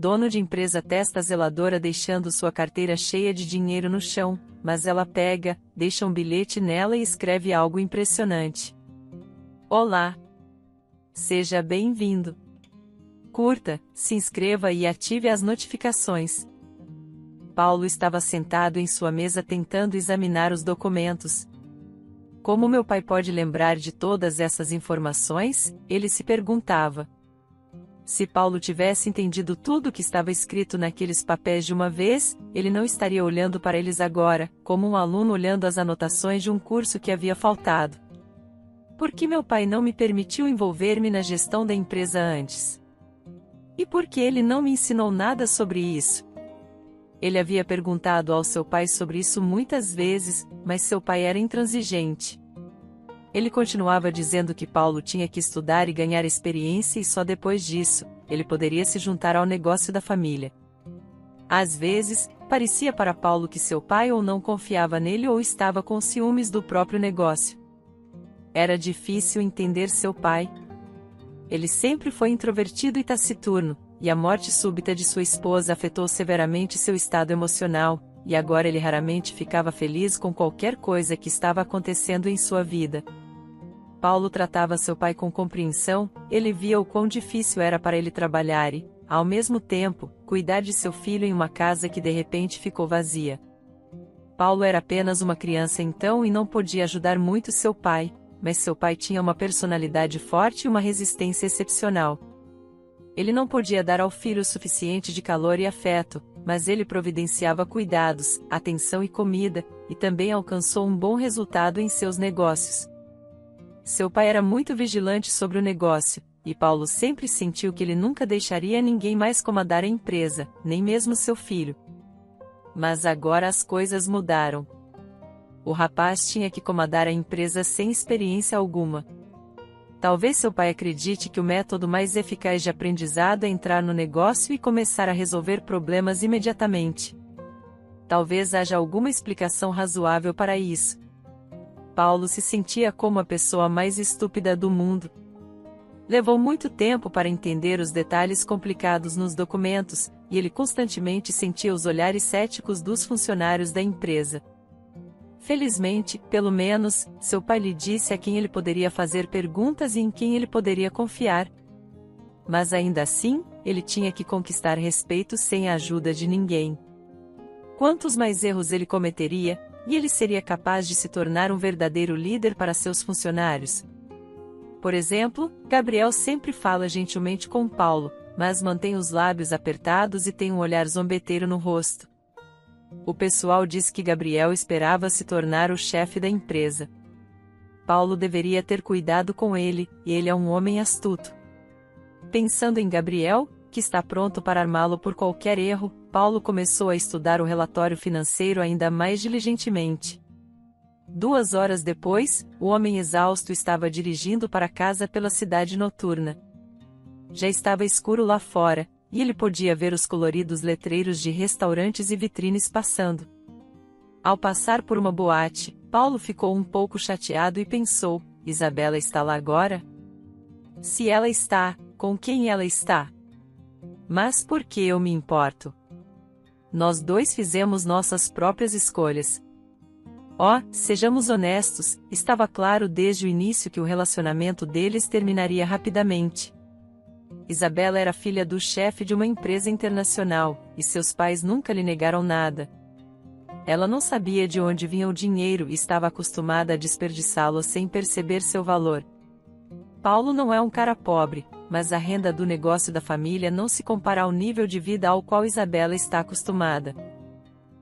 Dono de empresa testa a zeladora deixando sua carteira cheia de dinheiro no chão, mas ela pega, deixa um bilhete nela e escreve algo impressionante. Olá! Seja bem-vindo! Curta, se inscreva e ative as notificações. Paulo estava sentado em sua mesa tentando examinar os documentos. Como meu pai pode lembrar de todas essas informações? Ele se perguntava. Se Paulo tivesse entendido tudo o que estava escrito naqueles papéis de uma vez, ele não estaria olhando para eles agora, como um aluno olhando as anotações de um curso que havia faltado. Por que meu pai não me permitiu envolver-me na gestão da empresa antes? E por que ele não me ensinou nada sobre isso? Ele havia perguntado ao seu pai sobre isso muitas vezes, mas seu pai era intransigente. Ele continuava dizendo que Paulo tinha que estudar e ganhar experiência e só depois disso, ele poderia se juntar ao negócio da família. Às vezes, parecia para Paulo que seu pai ou não confiava nele ou estava com ciúmes do próprio negócio. Era difícil entender seu pai. Ele sempre foi introvertido e taciturno, e a morte súbita de sua esposa afetou severamente seu estado emocional, e agora ele raramente ficava feliz com qualquer coisa que estava acontecendo em sua vida. Paulo tratava seu pai com compreensão, ele via o quão difícil era para ele trabalhar e, ao mesmo tempo, cuidar de seu filho em uma casa que de repente ficou vazia. Paulo era apenas uma criança então e não podia ajudar muito seu pai, mas seu pai tinha uma personalidade forte e uma resistência excepcional. Ele não podia dar ao filho o suficiente de calor e afeto, mas ele providenciava cuidados, atenção e comida, e também alcançou um bom resultado em seus negócios. Seu pai era muito vigilante sobre o negócio, e Paulo sempre sentiu que ele nunca deixaria ninguém mais comandar a empresa, nem mesmo seu filho. Mas agora as coisas mudaram. O rapaz tinha que comandar a empresa sem experiência alguma. Talvez seu pai acredite que o método mais eficaz de aprendizado é entrar no negócio e começar a resolver problemas imediatamente. Talvez haja alguma explicação razoável para isso. Paulo se sentia como a pessoa mais estúpida do mundo. Levou muito tempo para entender os detalhes complicados nos documentos, e ele constantemente sentia os olhares céticos dos funcionários da empresa. Felizmente, pelo menos, seu pai lhe disse a quem ele poderia fazer perguntas e em quem ele poderia confiar. Mas ainda assim, ele tinha que conquistar respeito sem a ajuda de ninguém. Quantos mais erros ele cometeria, e ele seria capaz de se tornar um verdadeiro líder para seus funcionários? Por exemplo, Gabriel sempre fala gentilmente com Paulo, mas mantém os lábios apertados e tem um olhar zombeteiro no rosto. O pessoal diz que Gabriel esperava se tornar o chefe da empresa. Paulo deveria ter cuidado com ele, e ele é um homem astuto. Pensando em Gabriel, que está pronto para armá-lo por qualquer erro, Paulo começou a estudar o relatório financeiro ainda mais diligentemente. 2 horas depois, o homem exausto estava dirigindo para casa pela cidade noturna. Já estava escuro lá fora, e ele podia ver os coloridos letreiros de restaurantes e vitrines passando. Ao passar por uma boate, Paulo ficou um pouco chateado e pensou: Isabela está lá agora? Se ela está, com quem ela está? Mas por que eu me importo? Nós dois fizemos nossas próprias escolhas. Sejamos honestos, estava claro desde o início que o relacionamento deles terminaria rapidamente. Isabela era filha do chefe de uma empresa internacional, e seus pais nunca lhe negaram nada. Ela não sabia de onde vinha o dinheiro e estava acostumada a desperdiçá-lo sem perceber seu valor. Paulo não é um cara pobre, mas a renda do negócio da família não se compara ao nível de vida ao qual Isabela está acostumada.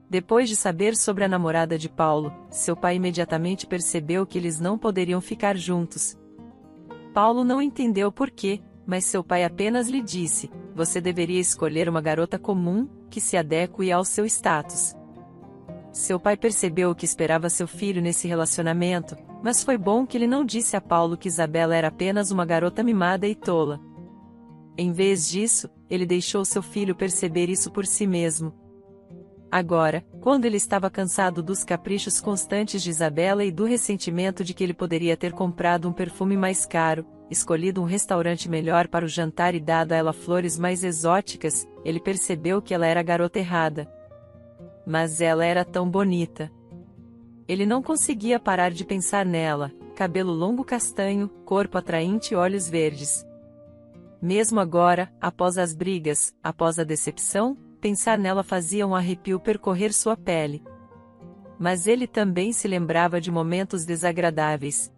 Depois de saber sobre a namorada de Paulo, seu pai imediatamente percebeu que eles não poderiam ficar juntos. Paulo não entendeu por quê, mas seu pai apenas lhe disse: você deveria escolher uma garota comum, que se adeque ao seu status. Seu pai percebeu o que esperava seu filho nesse relacionamento, mas foi bom que ele não disse a Paulo que Isabela era apenas uma garota mimada e tola. Em vez disso, ele deixou seu filho perceber isso por si mesmo. Agora, quando ele estava cansado dos caprichos constantes de Isabela e do ressentimento de que ele poderia ter comprado um perfume mais caro, escolhido um restaurante melhor para o jantar e dado a ela flores mais exóticas, ele percebeu que ela era a garota errada. Mas ela era tão bonita. Ele não conseguia parar de pensar nela, cabelo longo castanho, corpo atraente e olhos verdes. Mesmo agora, após as brigas, após a decepção, pensar nela fazia um arrepio percorrer sua pele. Mas ele também se lembrava de momentos desagradáveis.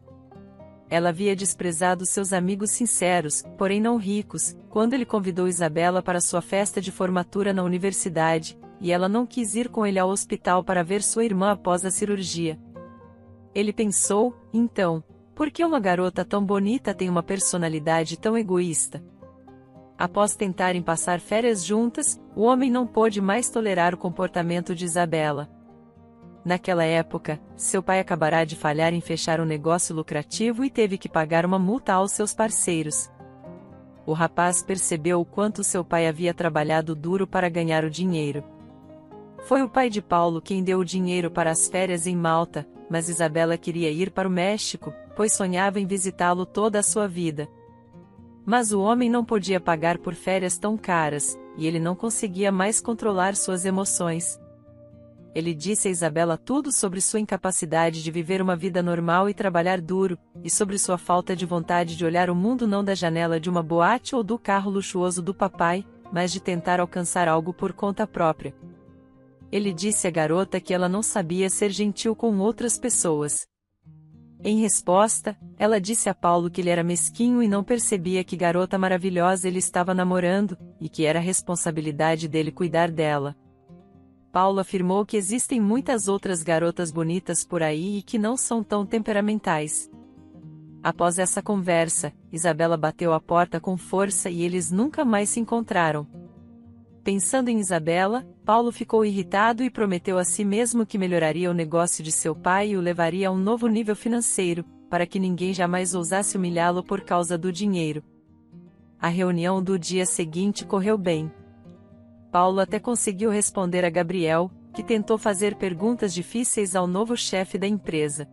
Ela havia desprezado seus amigos sinceros, porém não ricos, quando ele convidou Isabela para sua festa de formatura na universidade, e ela não quis ir com ele ao hospital para ver sua irmã após a cirurgia. Ele pensou, então, por que uma garota tão bonita tem uma personalidade tão egoísta? Após tentarem passar férias juntas, o homem não pôde mais tolerar o comportamento de Isabela. Naquela época, seu pai acabara de falhar em fechar um negócio lucrativo e teve que pagar uma multa aos seus parceiros. O rapaz percebeu o quanto seu pai havia trabalhado duro para ganhar o dinheiro. Foi o pai de Paulo quem deu o dinheiro para as férias em Malta, mas Isabela queria ir para o México, pois sonhava em visitá-lo toda a sua vida. Mas o homem não podia pagar por férias tão caras, e ele não conseguia mais controlar suas emoções. Ele disse a Isabela tudo sobre sua incapacidade de viver uma vida normal e trabalhar duro, e sobre sua falta de vontade de olhar o mundo não da janela de uma boate ou do carro luxuoso do papai, mas de tentar alcançar algo por conta própria. Ele disse à garota que ela não sabia ser gentil com outras pessoas. Em resposta, ela disse a Paulo que ele era mesquinho e não percebia que garota maravilhosa ele estava namorando, e que era responsabilidade dele cuidar dela. Paulo afirmou que existem muitas outras garotas bonitas por aí e que não são tão temperamentais. Após essa conversa, Isabela bateu a porta com força e eles nunca mais se encontraram. Pensando em Isabela, Paulo ficou irritado e prometeu a si mesmo que melhoraria o negócio de seu pai e o levaria a um novo nível financeiro, para que ninguém jamais ousasse humilhá-lo por causa do dinheiro. A reunião do dia seguinte correu bem. Paulo até conseguiu responder a Gabriel, que tentou fazer perguntas difíceis ao novo chefe da empresa.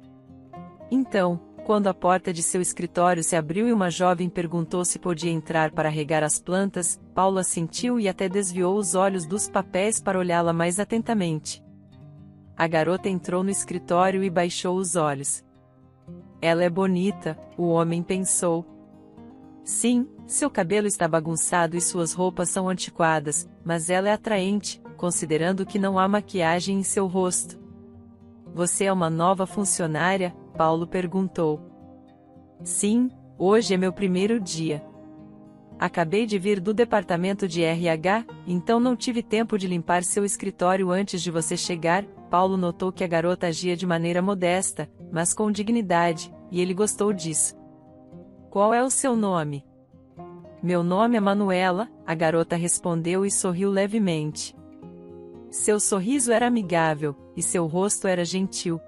Então, quando a porta de seu escritório se abriu e uma jovem perguntou se podia entrar para regar as plantas, Paulo assentiu e até desviou os olhos dos papéis para olhá-la mais atentamente. A garota entrou no escritório e baixou os olhos. Ela é bonita, o homem pensou. Sim, seu cabelo está bagunçado e suas roupas são antiquadas, mas ela é atraente, considerando que não há maquiagem em seu rosto. Você é uma nova funcionária? Paulo perguntou. Sim, hoje é meu primeiro dia. Acabei de vir do departamento de RH, então não tive tempo de limpar seu escritório antes de você chegar. Paulo notou que a garota agia de maneira modesta, mas com dignidade, e ele gostou disso. Qual é o seu nome? Meu nome é Manuela, a garota respondeu e sorriu levemente. Seu sorriso era amigável, e seu rosto era gentil.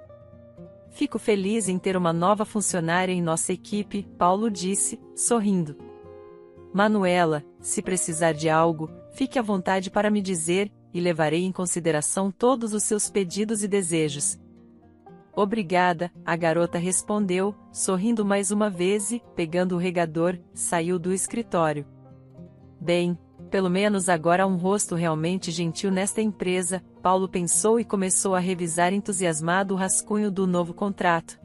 Fico feliz em ter uma nova funcionária em nossa equipe, Paulo disse, sorrindo. Manuela, se precisar de algo, fique à vontade para me dizer, e levarei em consideração todos os seus pedidos e desejos. Obrigada, a garota respondeu, sorrindo mais uma vez e, pegando o regador, saiu do escritório. Bem, pelo menos agora há um rosto realmente gentil nesta empresa, Paulo pensou e começou a revisar entusiasmado o rascunho do novo contrato.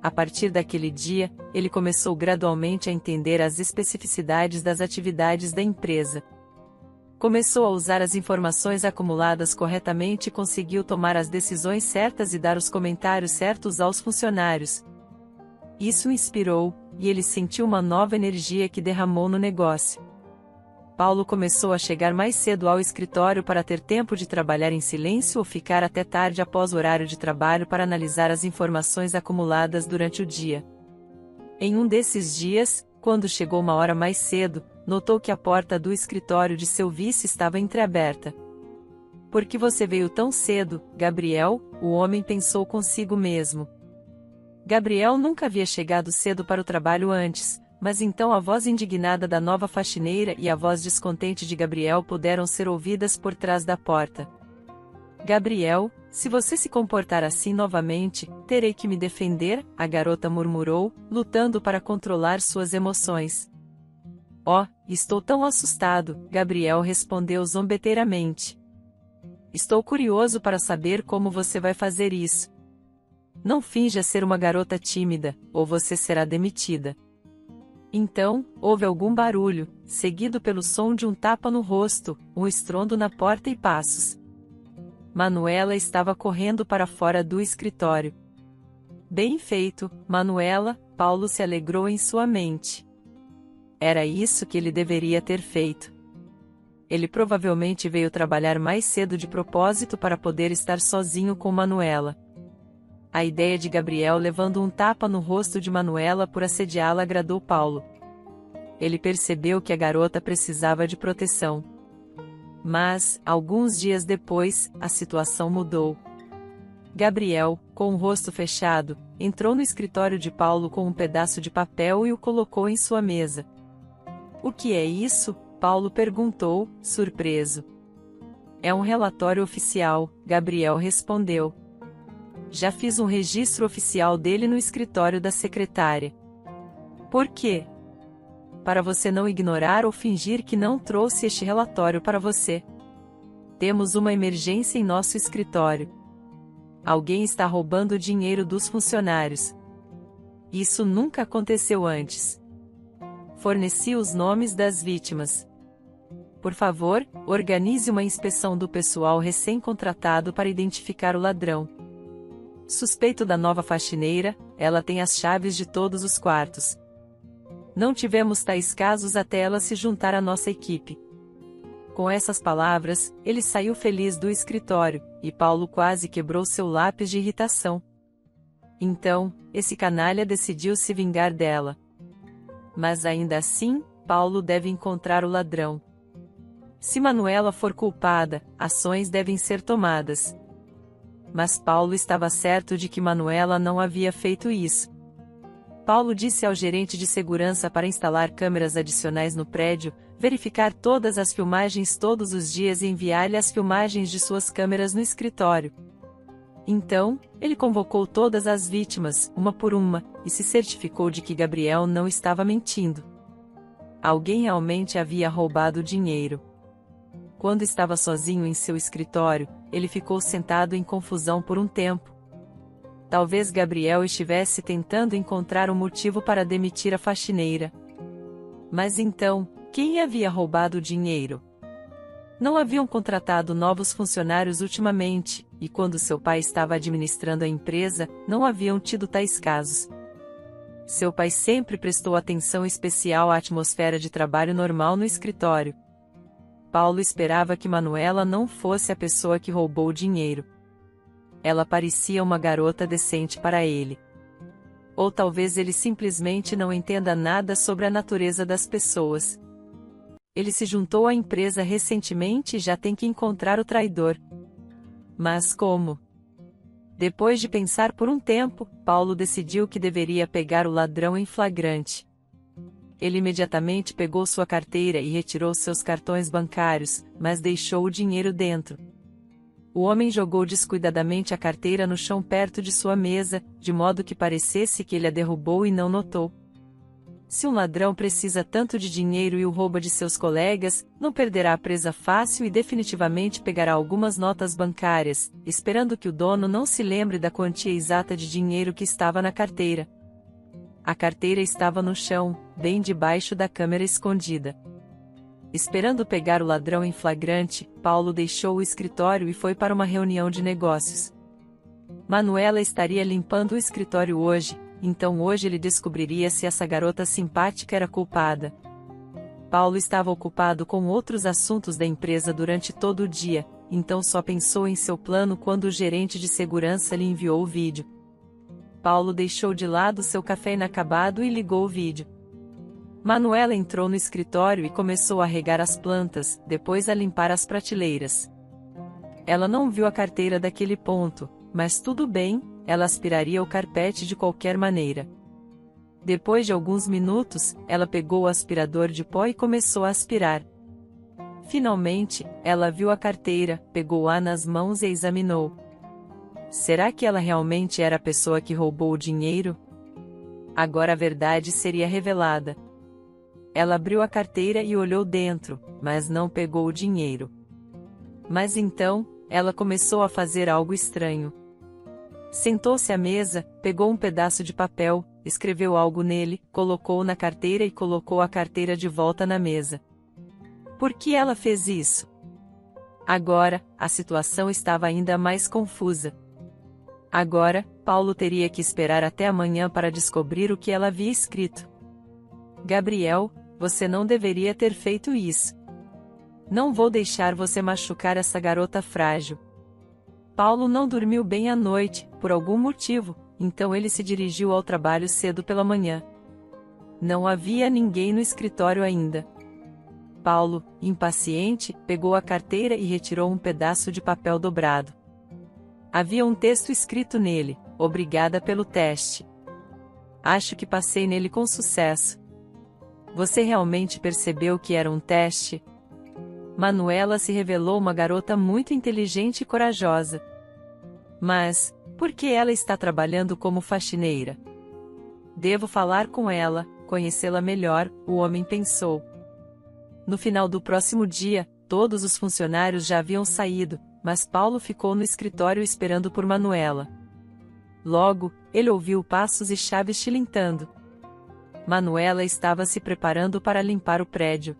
A partir daquele dia, ele começou gradualmente a entender as especificidades das atividades da empresa. Começou a usar as informações acumuladas corretamente e conseguiu tomar as decisões certas e dar os comentários certos aos funcionários. Isso o inspirou, e ele sentiu uma nova energia que derramou no negócio. Paulo começou a chegar mais cedo ao escritório para ter tempo de trabalhar em silêncio ou ficar até tarde após o horário de trabalho para analisar as informações acumuladas durante o dia. Em um desses dias, quando chegou uma hora mais cedo, notou que a porta do escritório de seu vice estava entreaberta. Por que você veio tão cedo, Gabriel? O homem pensou consigo mesmo. Gabriel nunca havia chegado cedo para o trabalho antes, mas então a voz indignada da nova faxineira e a voz descontente de Gabriel puderam ser ouvidas por trás da porta. Gabriel, Se você se comportar assim novamente, terei que me defender, a garota murmurou, lutando para controlar suas emoções. Oh, estou tão assustado, Gabriel respondeu zombeteiramente. Estou curioso para saber como você vai fazer isso. Não finja ser uma garota tímida, ou você será demitida. Então, houve algum barulho, seguido pelo som de um tapa no rosto, um estrondo na porta e passos. Manuela estava correndo para fora do escritório. Bem feito, Manuela, Paulo se alegrou em sua mente. Era isso que ele deveria ter feito. Ele provavelmente veio trabalhar mais cedo de propósito para poder estar sozinho com Manuela. A ideia de Gabriel levando um tapa no rosto de Manuela por assediá-la agradou Paulo. Ele percebeu que a garota precisava de proteção. Mas, alguns dias depois, a situação mudou. Gabriel, com o rosto fechado, entrou no escritório de Paulo com um pedaço de papel e o colocou em sua mesa. O que é isso? Paulo perguntou, surpreso. É um relatório oficial, Gabriel respondeu. Já fiz um registro oficial dele no escritório da secretária. Por quê? Para você não ignorar ou fingir que não trouxe este relatório para você. Temos uma emergência em nosso escritório. Alguém está roubando o dinheiro dos funcionários. Isso nunca aconteceu antes. Forneci os nomes das vítimas. Por favor, organize uma inspeção do pessoal recém-contratado para identificar o ladrão. Suspeito da nova faxineira, ela tem as chaves de todos os quartos. Não tivemos tais casos até ela se juntar à nossa equipe. Com essas palavras, ele saiu feliz do escritório, e Paulo quase quebrou seu lápis de irritação. Então, esse canalha decidiu se vingar dela. Mas ainda assim, Paulo deve encontrar o ladrão. Se Manuela for culpada, ações devem ser tomadas. Mas Paulo estava certo de que Manuela não havia feito isso. Paulo disse ao gerente de segurança para instalar câmeras adicionais no prédio, verificar todas as filmagens todos os dias e enviar-lhe as filmagens de suas câmeras no escritório. Então, ele convocou todas as vítimas, uma por uma, e se certificou de que Gabriel não estava mentindo. Alguém realmente havia roubado o dinheiro. Quando estava sozinho em seu escritório, ele ficou sentado em confusão por um tempo. Talvez Gabriel estivesse tentando encontrar um motivo para demitir a faxineira. Mas então, quem havia roubado o dinheiro? Não haviam contratado novos funcionários ultimamente, e quando seu pai estava administrando a empresa, não haviam tido tais casos. Seu pai sempre prestou atenção especial à atmosfera de trabalho normal no escritório. Paulo esperava que Manuela não fosse a pessoa que roubou o dinheiro. Ela parecia uma garota decente para ele. Ou talvez ele simplesmente não entenda nada sobre a natureza das pessoas. Ele se juntou à empresa recentemente e já tem que encontrar o traidor. Mas como? Depois de pensar por um tempo, Paulo decidiu que deveria pegar o ladrão em flagrante. Ele imediatamente pegou sua carteira e retirou seus cartões bancários, mas deixou o dinheiro dentro. O homem jogou descuidadamente a carteira no chão perto de sua mesa, de modo que parecesse que ele a derrubou e não notou. Se um ladrão precisa tanto de dinheiro e o rouba de seus colegas, não perderá a presa fácil e definitivamente pegará algumas notas bancárias, esperando que o dono não se lembre da quantia exata de dinheiro que estava na carteira. A carteira estava no chão, bem debaixo da câmera escondida. Esperando pegar o ladrão em flagrante, Paulo deixou o escritório e foi para uma reunião de negócios. Manuela estaria limpando o escritório hoje, então hoje ele descobriria se essa garota simpática era culpada. Paulo estava ocupado com outros assuntos da empresa durante todo o dia, então só pensou em seu plano quando o gerente de segurança lhe enviou o vídeo. Paulo deixou de lado seu café inacabado e ligou o vídeo. Manuela entrou no escritório e começou a regar as plantas, depois a limpar as prateleiras. Ela não viu a carteira daquele ponto, mas tudo bem, ela aspiraria o carpete de qualquer maneira. Depois de alguns minutos, ela pegou o aspirador de pó e começou a aspirar. Finalmente, ela viu a carteira, pegou-a nas mãos e a examinou. Será que ela realmente era a pessoa que roubou o dinheiro? Agora a verdade seria revelada. Ela abriu a carteira e olhou dentro, mas não pegou o dinheiro. Mas então, ela começou a fazer algo estranho. Sentou-se à mesa, pegou um pedaço de papel, escreveu algo nele, colocou-o na carteira e colocou a carteira de volta na mesa. Por que ela fez isso? Agora, a situação estava ainda mais confusa. Agora, Paulo teria que esperar até amanhã para descobrir o que ela havia escrito. Gabriel, você não deveria ter feito isso. Não vou deixar você machucar essa garota frágil. Paulo não dormiu bem à noite, por algum motivo, então ele se dirigiu ao trabalho cedo pela manhã. Não havia ninguém no escritório ainda. Paulo, impaciente, pegou a carteira e retirou um pedaço de papel dobrado. Havia um texto escrito nele: obrigada pelo teste. Acho que passei nele com sucesso. Você realmente percebeu que era um teste? Manuela se revelou uma garota muito inteligente e corajosa. Mas, por que ela está trabalhando como faxineira? Devo falar com ela, conhecê-la melhor, o homem pensou. No final do próximo dia, todos os funcionários já haviam saído, mas Paulo ficou no escritório esperando por Manuela. Logo, ele ouviu passos e chaves tilintando. Manuela estava se preparando para limpar o prédio.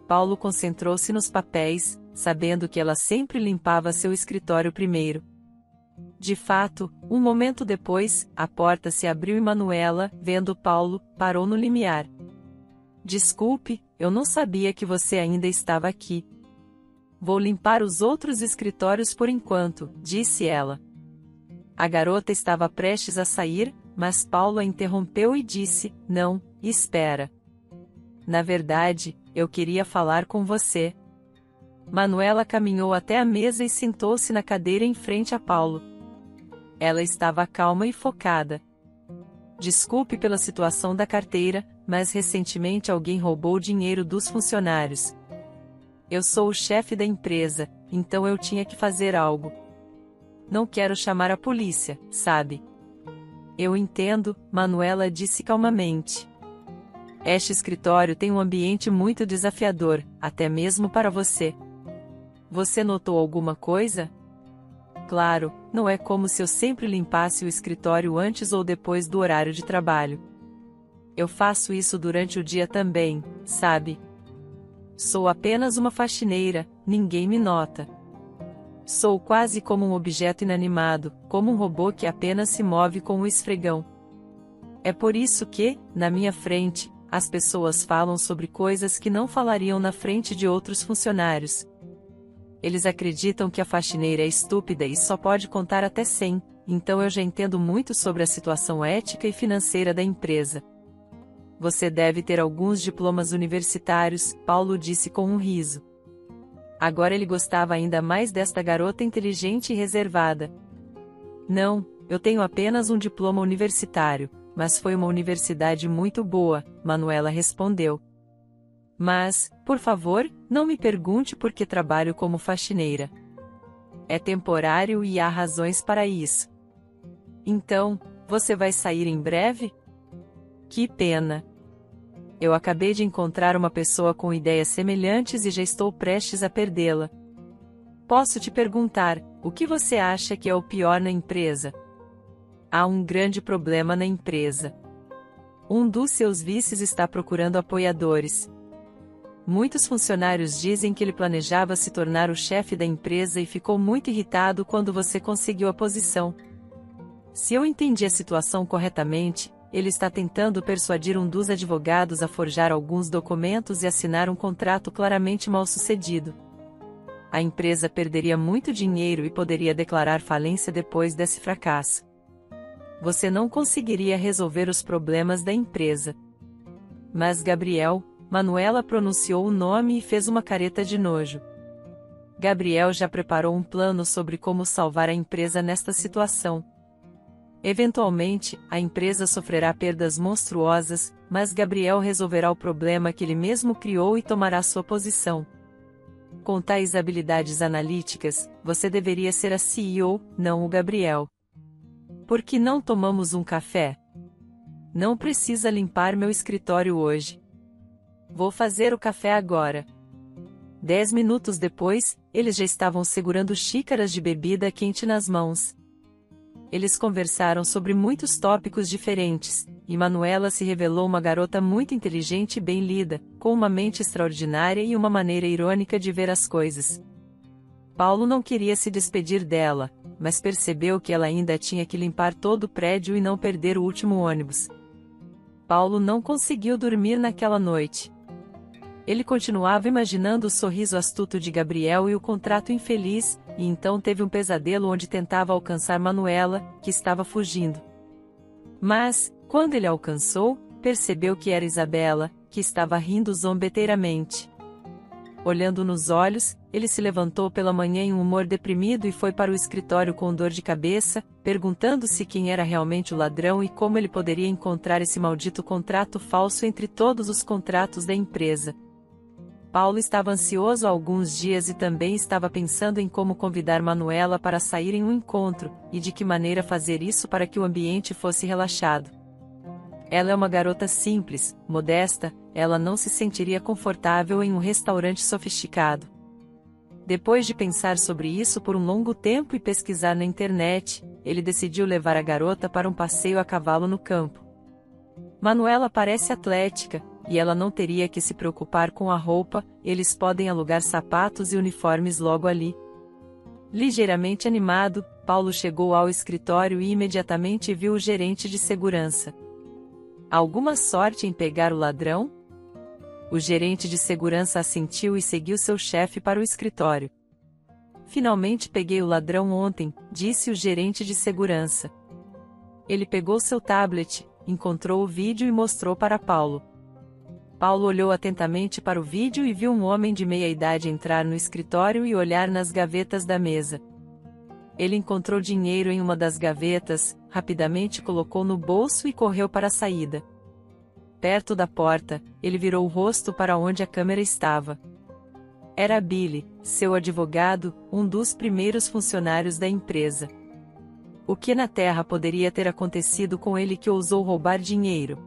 Paulo concentrou-se nos papéis, sabendo que ela sempre limpava seu escritório primeiro. De fato, um momento depois, a porta se abriu e Manuela, vendo Paulo, parou no limiar. Desculpe, eu não sabia que você ainda estava aqui. Vou limpar os outros escritórios por enquanto, disse ela. A garota estava prestes a sair, mas Paulo a interrompeu e disse: não, espera. Na verdade, eu queria falar com você. Manuela caminhou até a mesa e sentou-se na cadeira em frente a Paulo. Ela estava calma e focada. Desculpe pela situação da carteira, mas recentemente alguém roubou o dinheiro dos funcionários. Eu sou o chefe da empresa, então eu tinha que fazer algo. Não quero chamar a polícia, sabe? Eu entendo, Manuela disse calmamente. Este escritório tem um ambiente muito desafiador, até mesmo para você. Você notou alguma coisa? Claro, não é como se eu sempre limpasse o escritório antes ou depois do horário de trabalho. Eu faço isso durante o dia também, sabe? Sou apenas uma faxineira, ninguém me nota. Sou quase como um objeto inanimado, como um robô que apenas se move com o esfregão. É por isso que, na minha frente, as pessoas falam sobre coisas que não falariam na frente de outros funcionários. Eles acreditam que a faxineira é estúpida e só pode contar até 100, então eu já entendo muito sobre a situação ética e financeira da empresa. Você deve ter alguns diplomas universitários, Paulo disse com um riso. Agora ele gostava ainda mais desta garota inteligente e reservada. Não, eu tenho apenas um diploma universitário, mas foi uma universidade muito boa, Manuela respondeu. Mas, por favor, não me pergunte por que trabalho como faxineira. É temporário e há razões para isso. Então, você vai sair em breve? Que pena. Eu acabei de encontrar uma pessoa com ideias semelhantes e já estou prestes a perdê-la. Posso te perguntar, o que você acha que é o pior na empresa? Há um grande problema na empresa. Um dos seus vices está procurando apoiadores. Muitos funcionários dizem que ele planejava se tornar o chefe da empresa e ficou muito irritado quando você conseguiu a posição. Se eu entendi a situação corretamente, ele está tentando persuadir um dos advogados a forjar alguns documentos e assinar um contrato claramente mal-sucedido. A empresa perderia muito dinheiro e poderia declarar falência depois desse fracasso. Você não conseguiria resolver os problemas da empresa. Mas Gabriel, Manuela pronunciou o nome e fez uma careta de nojo. Gabriel já preparou um plano sobre como salvar a empresa nesta situação. Eventualmente, a empresa sofrerá perdas monstruosas, mas Gabriel resolverá o problema que ele mesmo criou e tomará sua posição. Com tais habilidades analíticas, você deveria ser a CEO, não o Gabriel. Por que não tomamos um café? Não precisa limpar meu escritório hoje. Vou fazer o café agora. 10 minutos depois, eles já estavam segurando xícaras de bebida quente nas mãos. Eles conversaram sobre muitos tópicos diferentes, e Manuela se revelou uma garota muito inteligente e bem lida, com uma mente extraordinária e uma maneira irônica de ver as coisas. Paulo não queria se despedir dela, mas percebeu que ela ainda tinha que limpar todo o prédio e não perder o último ônibus. Paulo não conseguiu dormir naquela noite. Ele continuava imaginando o sorriso astuto de Gabriel e o contrato infeliz, e então teve um pesadelo onde tentava alcançar Manuela, que estava fugindo. Mas, quando ele a alcançou, percebeu que era Isabela, que estava rindo zombeteiramente. Olhando nos olhos, ele se levantou pela manhã em um humor deprimido e foi para o escritório com dor de cabeça, perguntando-se quem era realmente o ladrão e como ele poderia encontrar esse maldito contrato falso entre todos os contratos da empresa. Paulo estava ansioso há alguns dias e também estava pensando em como convidar Manuela para sair em um encontro, e de que maneira fazer isso para que o ambiente fosse relaxado. Ela é uma garota simples, modesta, ela não se sentiria confortável em um restaurante sofisticado. Depois de pensar sobre isso por um longo tempo e pesquisar na internet, ele decidiu levar a garota para um passeio a cavalo no campo. Manuela parece atlética, e ela não teria que se preocupar com a roupa, eles podem alugar sapatos e uniformes logo ali. Ligeiramente animado, Paulo chegou ao escritório e imediatamente viu o gerente de segurança. Alguma sorte em pegar o ladrão? O gerente de segurança assentiu e seguiu seu chefe para o escritório. Finalmente peguei o ladrão ontem, disse o gerente de segurança. Ele pegou seu tablet, encontrou o vídeo e mostrou para Paulo. Paulo olhou atentamente para o vídeo e viu um homem de meia-idade entrar no escritório e olhar nas gavetas da mesa. Ele encontrou dinheiro em uma das gavetas, rapidamente colocou no bolso e correu para a saída. Perto da porta, ele virou o rosto para onde a câmera estava. Era Billy, seu advogado, um dos primeiros funcionários da empresa. O que na Terra poderia ter acontecido com ele que ousou roubar dinheiro?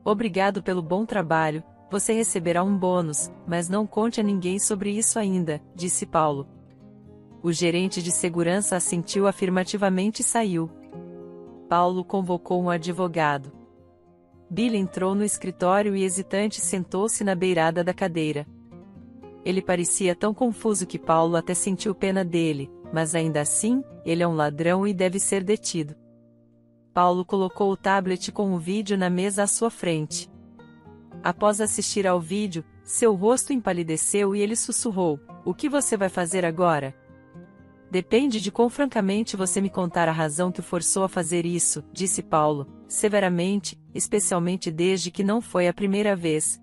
Obrigado pelo bom trabalho, você receberá um bônus, mas não conte a ninguém sobre isso ainda, disse Paulo. O gerente de segurança assentiu afirmativamente e saiu. Paulo convocou um advogado. Billy entrou no escritório e hesitante sentou-se na beirada da cadeira. Ele parecia tão confuso que Paulo até sentiu pena dele, mas ainda assim, ele é um ladrão e deve ser detido. Paulo colocou o tablet com o vídeo na mesa à sua frente. Após assistir ao vídeo, seu rosto empalideceu e ele sussurrou: "O que você vai fazer agora?" "Depende de quão francamente você me contar a razão que o forçou a fazer isso", disse Paulo, severamente, especialmente desde que não foi a primeira vez.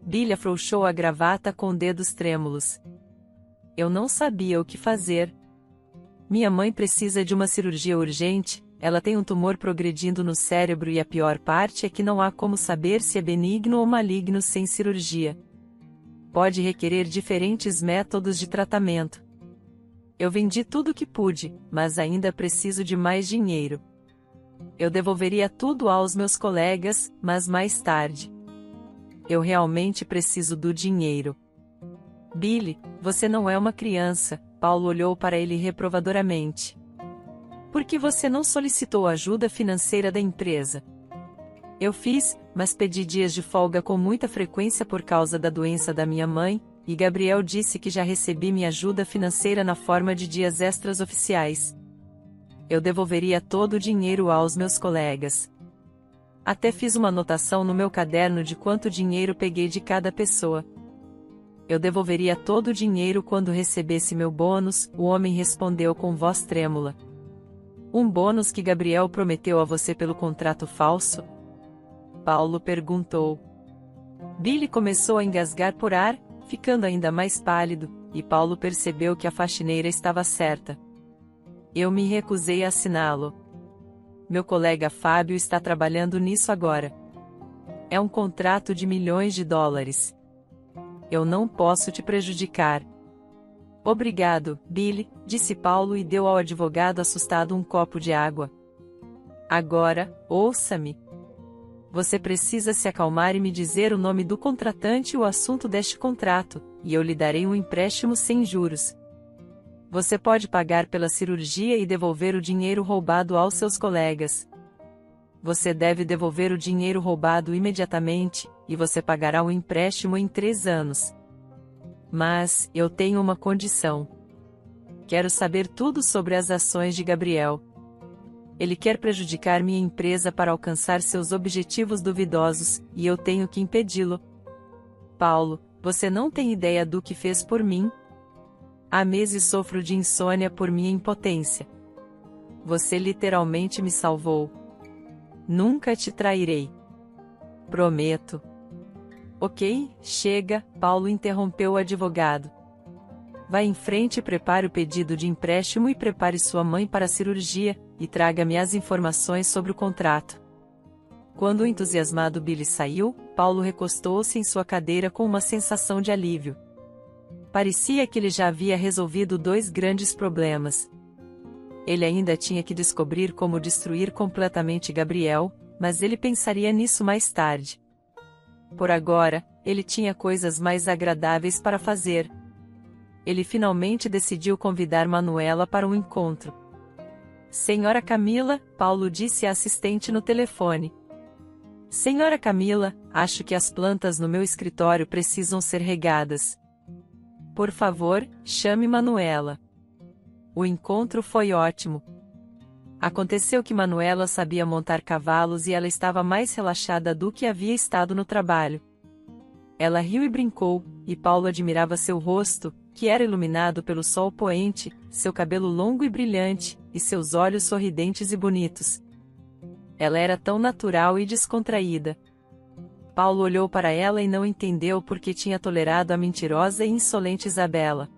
Billy afrouxou a gravata com dedos trêmulos. "Eu não sabia o que fazer. Minha mãe precisa de uma cirurgia urgente. Ela tem um tumor progredindo no cérebro e a pior parte é que não há como saber se é benigno ou maligno sem cirurgia. Pode requerer diferentes métodos de tratamento. Eu vendi tudo o que pude, mas ainda preciso de mais dinheiro. Eu devolveria tudo aos meus colegas, mas mais tarde. Eu realmente preciso do dinheiro." "Billy, você não é uma criança", Paulo olhou para ele reprovadoramente. "Por que você não solicitou ajuda financeira da empresa?" "Eu fiz, mas pedi dias de folga com muita frequência por causa da doença da minha mãe, e Gabriel disse que já recebi minha ajuda financeira na forma de dias extras oficiais. Eu devolveria todo o dinheiro aos meus colegas. Até fiz uma anotação no meu caderno de quanto dinheiro peguei de cada pessoa. Eu devolveria todo o dinheiro quando recebesse meu bônus", o homem respondeu com voz trêmula. "Um bônus que Gabriel prometeu a você pelo contrato falso?" Paulo perguntou. Billy começou a engasgar por ar, ficando ainda mais pálido, e Paulo percebeu que a faxineira estava certa. "Eu me recusei a assiná-lo. Meu colega Fábio está trabalhando nisso agora. É um contrato de milhões de dólares. eu não posso te prejudicar. Obrigado, Billy, disse Paulo e deu ao advogado assustado um copo de água. Agora, ouça-me. Você precisa se acalmar e me dizer o nome do contratante e o assunto deste contrato, e eu lhe darei um empréstimo sem juros. Você pode pagar pela cirurgia e devolver o dinheiro roubado aos seus colegas. Você deve devolver o dinheiro roubado imediatamente, e você pagará o empréstimo em 3 anos. Mas, eu tenho uma condição. Quero saber tudo sobre as ações de Gabriel. Ele quer prejudicar minha empresa para alcançar seus objetivos duvidosos, e eu tenho que impedi-lo. Paulo, você não tem ideia do que fez por mim? Há meses sofro de insônia por minha impotência. Você literalmente me salvou. Nunca te trairei. Prometo. Ok, chega, Paulo interrompeu o advogado. Vá em frente e prepare o pedido de empréstimo e prepare sua mãe para a cirurgia, e traga-me as informações sobre o contrato. Quando o entusiasmado Billy saiu, Paulo recostou-se em sua cadeira com uma sensação de alívio. Parecia que ele já havia resolvido 2 grandes problemas. Ele ainda tinha que descobrir como destruir completamente Gabriel, mas ele pensaria nisso mais tarde. Por agora, ele tinha coisas mais agradáveis para fazer. Ele finalmente decidiu convidar Manuela para um encontro. Senhora Camila, Paulo disse à assistente no telefone. Senhora Camila, acho que as plantas no meu escritório precisam ser regadas. Por favor, chame Manuela. O encontro foi ótimo. Aconteceu que Manuela sabia montar cavalos e ela estava mais relaxada do que havia estado no trabalho. Ela riu e brincou, e Paulo admirava seu rosto, que era iluminado pelo sol poente, seu cabelo longo e brilhante, e seus olhos sorridentes e bonitos. Ela era tão natural e descontraída. Paulo olhou para ela e não entendeu por que tinha tolerado a mentirosa e insolente Isabela.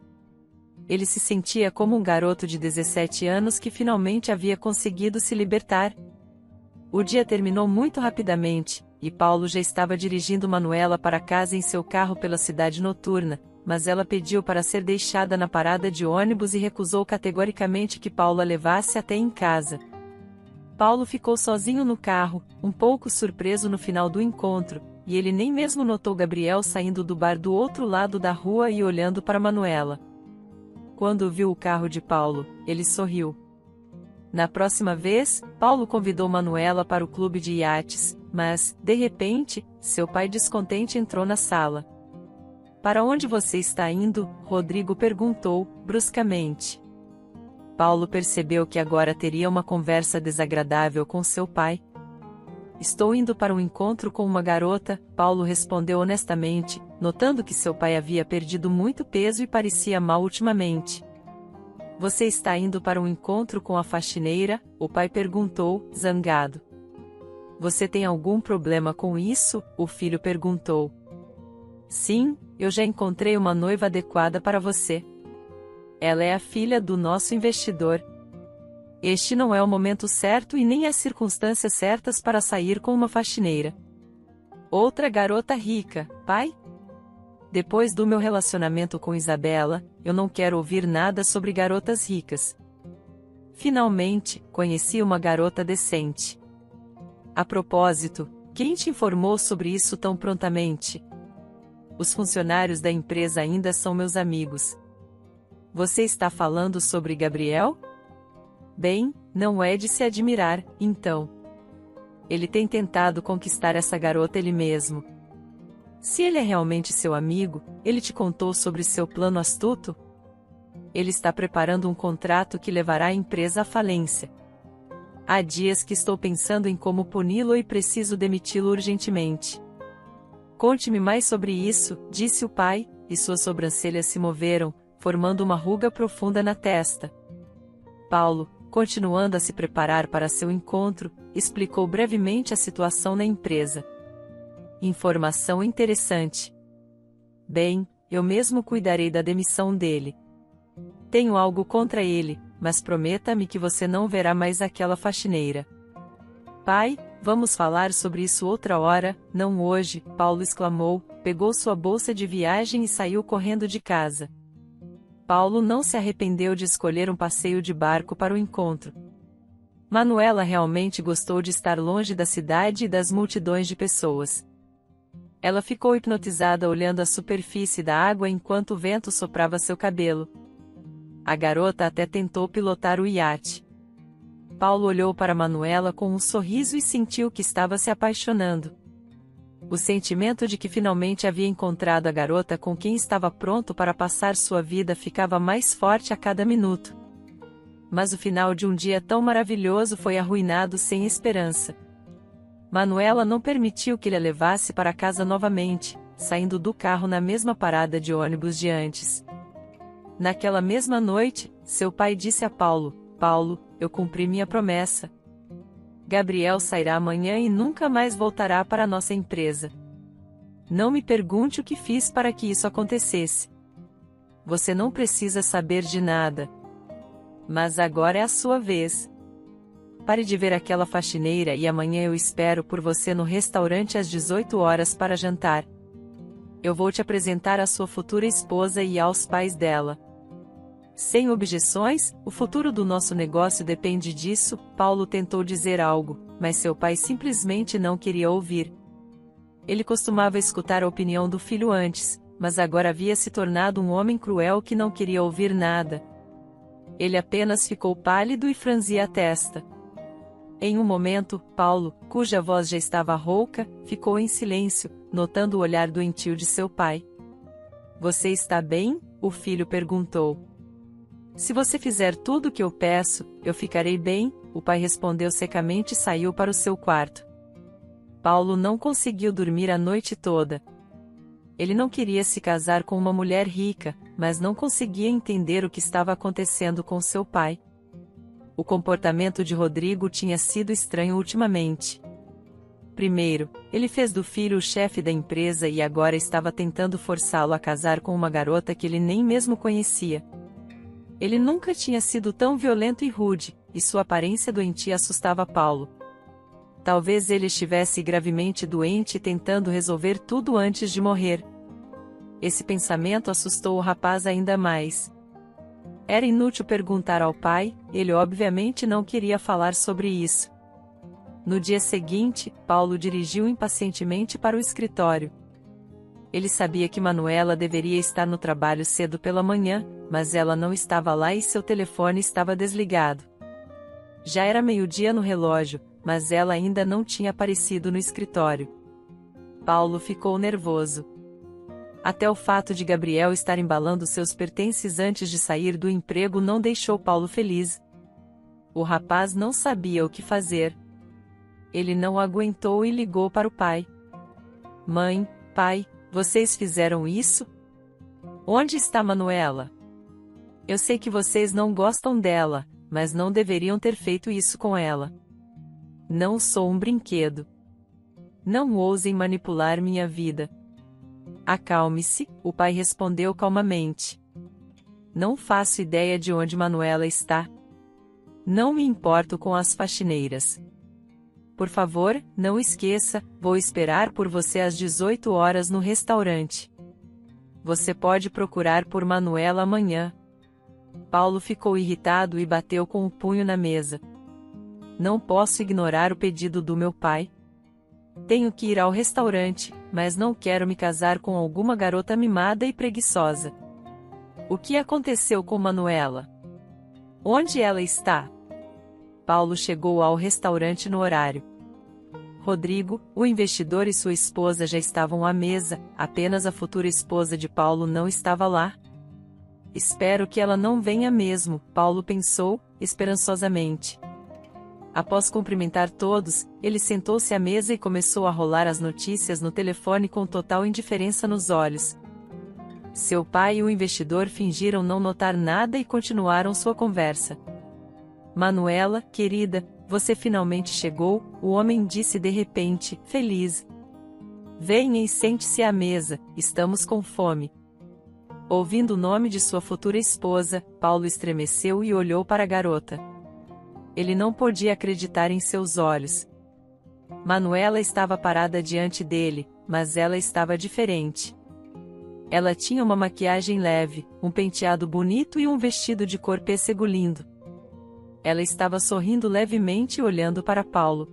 Ele se sentia como um garoto de 17 anos que finalmente havia conseguido se libertar. O dia terminou muito rapidamente, e Paulo já estava dirigindo Manuela para casa em seu carro pela cidade noturna, mas ela pediu para ser deixada na parada de ônibus e recusou categoricamente que Paulo a levasse até em casa. Paulo ficou sozinho no carro, um pouco surpreso no final do encontro, e ele nem mesmo notou Gabriel saindo do bar do outro lado da rua e olhando para Manuela. Quando viu o carro de Paulo, ele sorriu. Na próxima vez, Paulo convidou Manuela para o clube de iates, mas, de repente, seu pai descontente entrou na sala. Para onde você está indo? Rodrigo perguntou, bruscamente. Paulo percebeu que agora teria uma conversa desagradável com seu pai. Estou indo para um encontro com uma garota, Paulo respondeu honestamente, notando que seu pai havia perdido muito peso e parecia mal ultimamente. Você está indo para um encontro com a faxineira? O pai perguntou, zangado. Você tem algum problema com isso? O filho perguntou. Sim, eu já encontrei uma noiva adequada para você. Ela é a filha do nosso investidor. Este não é o momento certo e nem as circunstâncias certas para sair com uma faxineira. Outra garota rica, pai? Depois do meu relacionamento com Isabela, eu não quero ouvir nada sobre garotas ricas. Finalmente, conheci uma garota decente. A propósito, quem te informou sobre isso tão prontamente? Os funcionários da empresa ainda são meus amigos. Você está falando sobre Gabriel? Bem, não é de se admirar, então. Ele tem tentado conquistar essa garota ele mesmo. Se ele é realmente seu amigo, ele te contou sobre seu plano astuto? Ele está preparando um contrato que levará a empresa à falência. Há dias que estou pensando em como puni-lo e preciso demiti-lo urgentemente. Conte-me mais sobre isso, disse o pai, e suas sobrancelhas se moveram, formando uma ruga profunda na testa. Paulo, continuando a se preparar para seu encontro, explicou brevemente a situação na empresa. Informação interessante. Bem, eu mesmo cuidarei da demissão dele. Tenho algo contra ele, mas prometa-me que você não verá mais aquela faxineira. Pai, vamos falar sobre isso outra hora, não hoje, Paulo exclamou, pegou sua bolsa de viagem e saiu correndo de casa. Paulo não se arrependeu de escolher um passeio de barco para o encontro. Manuela realmente gostou de estar longe da cidade e das multidões de pessoas. Ela ficou hipnotizada olhando a superfície da água enquanto o vento soprava seu cabelo. A garota até tentou pilotar o iate. Paulo olhou para Manuela com um sorriso e sentiu que estava se apaixonando. O sentimento de que finalmente havia encontrado a garota com quem estava pronto para passar sua vida ficava mais forte a cada minuto. Mas o final de um dia tão maravilhoso foi arruinado sem esperança. Manuela não permitiu que ele a levasse para casa novamente, saindo do carro na mesma parada de ônibus de antes. Naquela mesma noite, seu pai disse a Paulo: Paulo, eu cumpri minha promessa. Gabriel sairá amanhã e nunca mais voltará para nossa empresa. Não me pergunte o que fiz para que isso acontecesse. Você não precisa saber de nada. Mas agora é a sua vez. Pare de ver aquela faxineira e amanhã eu espero por você no restaurante às 18 horas para jantar. Eu vou te apresentar à sua futura esposa e aos pais dela. Sem objeções, o futuro do nosso negócio depende disso. Paulo tentou dizer algo, mas seu pai simplesmente não queria ouvir. Ele costumava escutar a opinião do filho antes, mas agora havia se tornado um homem cruel que não queria ouvir nada. Ele apenas ficou pálido e franzia a testa. Em um momento, Paulo, cuja voz já estava rouca, ficou em silêncio, notando o olhar doentio de seu pai. Você está bem? O filho perguntou. Se você fizer tudo o que eu peço, eu ficarei bem, o pai respondeu secamente e saiu para o seu quarto. Paulo não conseguiu dormir a noite toda. Ele não queria se casar com uma mulher rica, mas não conseguia entender o que estava acontecendo com seu pai. O comportamento de Rodrigo tinha sido estranho ultimamente. Primeiro, ele fez do filho o chefe da empresa e agora estava tentando forçá-lo a casar com uma garota que ele nem mesmo conhecia. Ele nunca tinha sido tão violento e rude, e sua aparência doentia assustava Paulo. Talvez ele estivesse gravemente doente e tentando resolver tudo antes de morrer. Esse pensamento assustou o rapaz ainda mais. Era inútil perguntar ao pai, ele obviamente não queria falar sobre isso. No dia seguinte, Paulo dirigiu impacientemente para o escritório. Ele sabia que Manuela deveria estar no trabalho cedo pela manhã, mas ela não estava lá e seu telefone estava desligado. Já era meio-dia no relógio, mas ela ainda não tinha aparecido no escritório. Paulo ficou nervoso. Até o fato de Gabriel estar embalando seus pertences antes de sair do emprego não deixou Paulo feliz. O rapaz não sabia o que fazer. Ele não aguentou e ligou para o pai. Mãe, pai, vocês fizeram isso? Onde está Manuela? Eu sei que vocês não gostam dela, mas não deveriam ter feito isso com ela. Não sou um brinquedo. Não ousem manipular minha vida. Acalme-se, o pai respondeu calmamente. Não faço ideia de onde Manuela está. Não me importo com as faxineiras. Por favor, não esqueça, vou esperar por você às 18 horas no restaurante. Você pode procurar por Manuela amanhã. Paulo ficou irritado e bateu com o punho na mesa. Não posso ignorar o pedido do meu pai. Tenho que ir ao restaurante, mas não quero me casar com alguma garota mimada e preguiçosa. O que aconteceu com Manuela? Onde ela está? Paulo chegou ao restaurante no horário. Rodrigo, o investidor e sua esposa já estavam à mesa, apenas a futura esposa de Paulo não estava lá. Espero que ela não venha mesmo, Paulo pensou, esperançosamente. Após cumprimentar todos, ele sentou-se à mesa e começou a rolar as notícias no telefone com total indiferença nos olhos. Seu pai e o investidor fingiram não notar nada e continuaram sua conversa. Manuela, querida, você finalmente chegou, o homem disse de repente, feliz. Venha e sente-se à mesa, estamos com fome. Ouvindo o nome de sua futura esposa, Paulo estremeceu e olhou para a garota. Ele não podia acreditar em seus olhos. Manuela estava parada diante dele, mas ela estava diferente. Ela tinha uma maquiagem leve, um penteado bonito e um vestido de cor pêssego lindo. Ela estava sorrindo levemente e olhando para Paulo.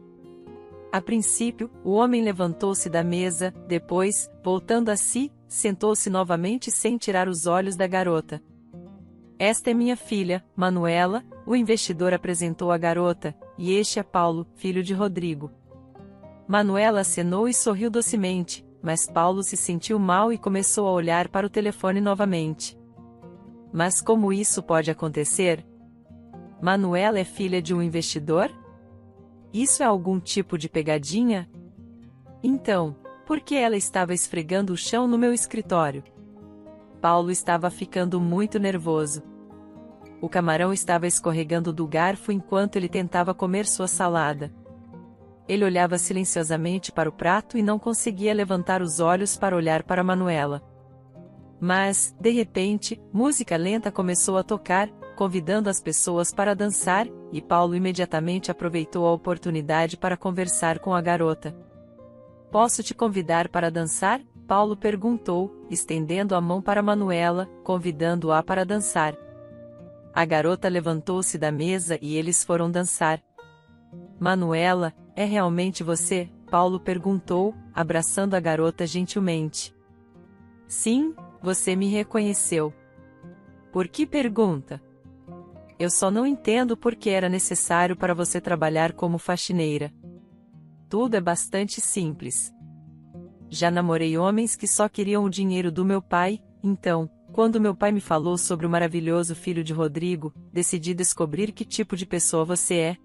A princípio, o homem levantou-se da mesa, depois, voltando a si, sentou-se novamente sem tirar os olhos da garota. Esta é minha filha, Manuela, o investidor apresentou a garota, e este é Paulo, filho de Rodrigo. Manuela acenou e sorriu docemente, mas Paulo se sentiu mal e começou a olhar para o telefone novamente. Mas como isso pode acontecer? Manuela é filha de um investidor? Isso é algum tipo de pegadinha? Então, por que ela estava esfregando o chão no meu escritório? Paulo estava ficando muito nervoso. O camarão estava escorregando do garfo enquanto ele tentava comer sua salada. Ele olhava silenciosamente para o prato e não conseguia levantar os olhos para olhar para Manuela. Mas, de repente, música lenta começou a tocar, convidando as pessoas para dançar, e Paulo imediatamente aproveitou a oportunidade para conversar com a garota. "Posso te convidar para dançar?" Paulo perguntou, estendendo a mão para Manuela, convidando-a para dançar. A garota levantou-se da mesa e eles foram dançar. "Manuela, é realmente você?" Paulo perguntou, abraçando a garota gentilmente. "Sim, você me reconheceu." "Por que pergunta?" "Eu só não entendo por que era necessário para você trabalhar como faxineira." "Tudo é bastante simples. Já namorei homens que só queriam o dinheiro do meu pai, então, quando meu pai me falou sobre o maravilhoso filho de Rodrigo, decidi descobrir que tipo de pessoa você é.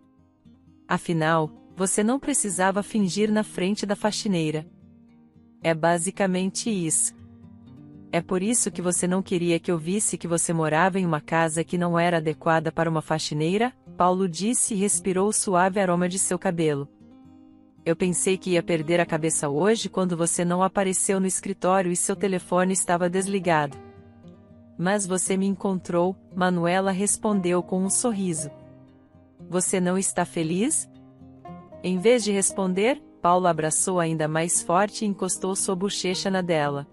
Afinal, você não precisava fingir na frente da faxineira. É basicamente isso. É por isso que você não queria que eu visse que você morava em uma casa que não era adequada para uma faxineira?" Paulo disse e respirou o suave aroma de seu cabelo. "Eu pensei que ia perder a cabeça hoje quando você não apareceu no escritório e seu telefone estava desligado. Mas você me encontrou", Manuela respondeu com um sorriso. "Você não está feliz?" Em vez de responder, Paulo abraçou ainda mais forte e encostou sua bochecha na dela.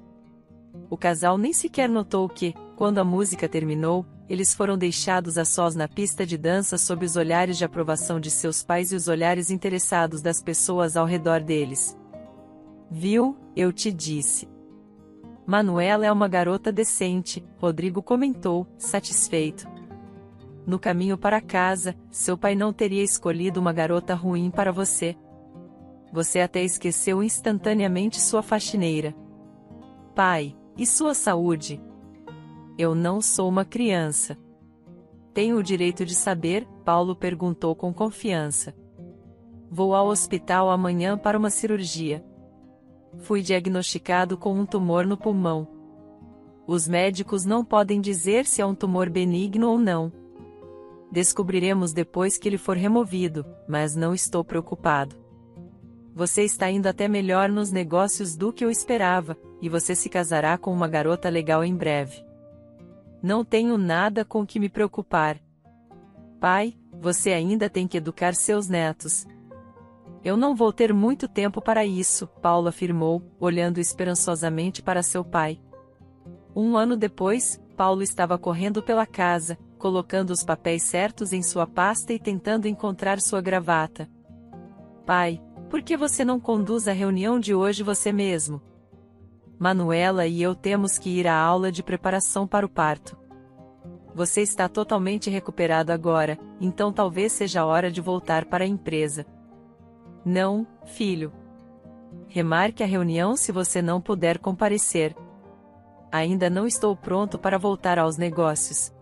O casal nem sequer notou que, quando a música terminou, eles foram deixados a sós na pista de dança sob os olhares de aprovação de seus pais e os olhares interessados das pessoas ao redor deles. "Viu, eu te disse. Manuela é uma garota decente", Rodrigo comentou, satisfeito. "No caminho para casa, seu pai não teria escolhido uma garota ruim para você. Você até esqueceu instantaneamente sua faxineira. Pai, e sua saúde?" "Eu não sou uma criança." "Tenho o direito de saber?" Paulo perguntou com confiança. "Vou ao hospital amanhã para uma cirurgia. Fui diagnosticado com um tumor no pulmão. Os médicos não podem dizer se é um tumor benigno ou não. Descobriremos depois que ele for removido, mas não estou preocupado. Você está indo até melhor nos negócios do que eu esperava, e você se casará com uma garota legal em breve. Não tenho nada com que me preocupar. Pai, você ainda tem que educar seus netos." "Eu não vou ter muito tempo para isso", Paulo afirmou, olhando esperançosamente para seu pai. Um ano depois, Paulo estava correndo pela casa, colocando os papéis certos em sua pasta e tentando encontrar sua gravata. "Pai, por que você não conduz a reunião de hoje você mesmo? Manuela e eu temos que ir à aula de preparação para o parto. Você está totalmente recuperado agora, então talvez seja a hora de voltar para a empresa." "Não, filho. Remarque a reunião se você não puder comparecer. Ainda não estou pronto para voltar aos negócios.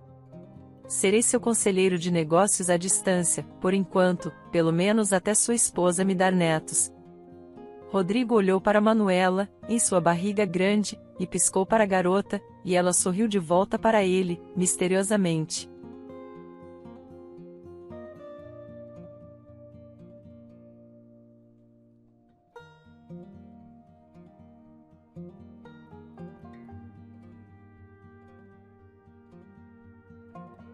Serei seu conselheiro de negócios à distância, por enquanto, pelo menos até sua esposa me dar netos." Rodrigo olhou para Manuela, em sua barriga grande, e piscou para a garota, e ela sorriu de volta para ele, misteriosamente.